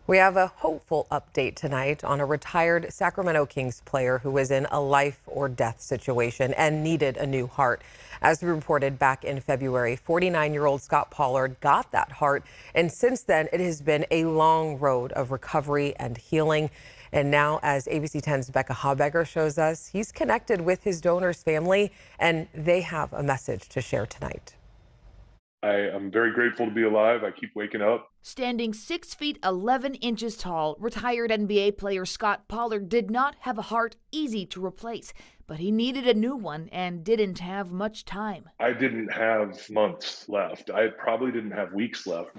We have a hopeful update tonight on a retired Sacramento Kings player who was in a life or death situation and needed a new heart. As we reported back in February, 49-year-old Scot Pollard got that heart, and since then it has been a long road of recovery and healing. And now, as ABC 10's Becca Habegger shows us, he's connected with his donor's family, and they have a message to share tonight. I am very grateful to be alive. I keep waking up. Standing 6 feet 11 inches tall, retired NBA player Scot Pollard did not have a heart easy to replace, but he needed a new one and didn't have much time. I didn't have months left. I probably didn't have weeks left.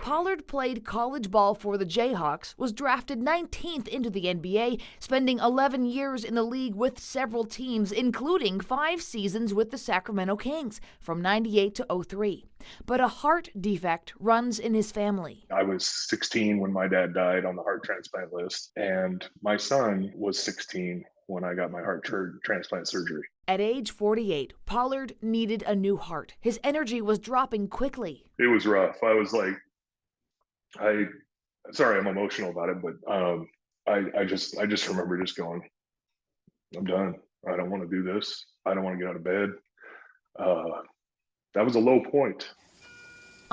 Pollard played college ball for the Jayhawks, was drafted 19th into the NBA, spending 11 years in the league with several teams, including 5 seasons with the Sacramento Kings from '98 to '03. But a heart defect runs in his family. I was 16 when my dad died on the heart transplant list, and my son was 16 when I got my heart transplant surgery. At age 48, Pollard needed a new heart. His energy was dropping quickly. It was rough. I was like, sorry, I'm emotional about it, but I just remember just going, I'm done. I don't want to do this. I don't want to get out of bed. That was a low point.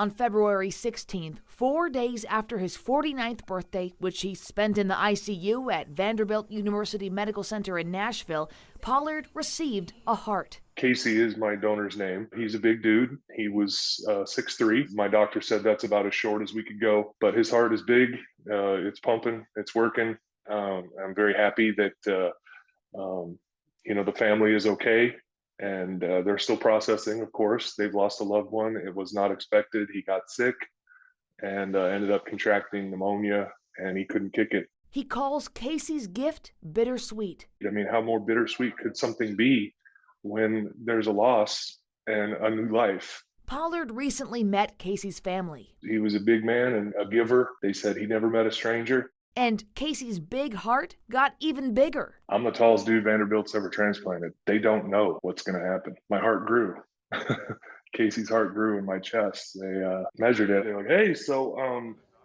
On February 16th, 4 days after his 49th birthday, which he spent in the ICU at Vanderbilt University Medical Center in Nashville, Pollard received a heart. Casey is my donor's name. He's a big dude. He was 6'3". My doctor said that's about as short as we could go, but his heart is big. It's pumping. It's working. I'm very happy that the family is okay. And they're still processing, of course. They've lost a loved one. It was not expected. He got sick and ended up contracting pneumonia, and he couldn't kick it. He calls Casey's gift bittersweet. I mean, how more bittersweet could something be when there's a loss and a new life? Pollard recently met Casey's family. He was a big man and a giver. They said he never met a stranger. And Casey's big heart got even bigger. I'm the tallest dude Vanderbilt's ever transplanted. They don't know what's going to happen. My heart grew. Casey's heart grew in my chest. They measured it. They're like, hey, so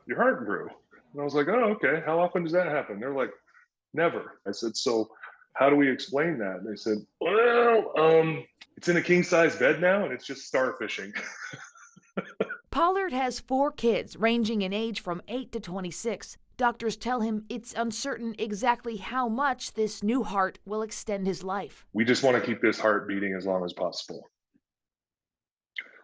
your heart grew. And I was like, oh, okay. How often does that happen? They're like, never. I said, so how do we explain that? And they said, well, it's in a king-size bed now, and it's just starfishing. Pollard has 4 kids ranging in age from 8 to 26. Doctors tell him it's uncertain exactly how much this new heart will extend his life. We just want to keep this heart beating as long as possible.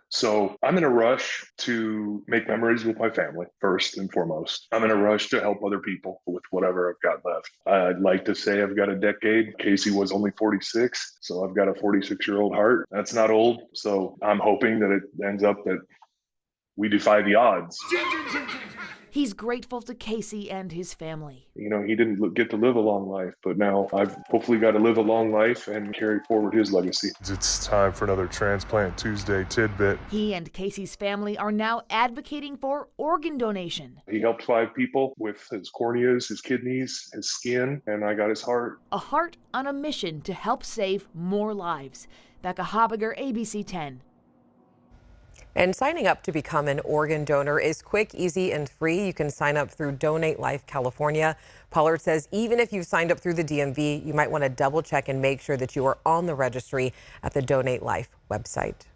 So I'm in a rush to make memories with my family, first and foremost. I'm in a rush to help other people with whatever I've got left. I'd like to say I've got a decade. Casey was only 46, so I've got a 46-year-old heart. That's not old, so I'm hoping that it ends up that we defy the odds. He's grateful to Casey and his family. You know, he didn't get to live a long life, but now I've hopefully got to live a long life and carry forward his legacy. It's time for another Transplant Tuesday tidbit. He and Casey's family are now advocating for organ donation. He helped 5 people with his corneas, his kidneys, his skin, and I got his heart. A heart on a mission to help save more lives. Becca Habegger, ABC 10. And signing up to become an organ donor is quick, easy, and free. You can sign up through Donate Life California. Pollard says even if you've signed up through the DMV, you might want to double check and make sure that you are on the registry at the Donate Life website.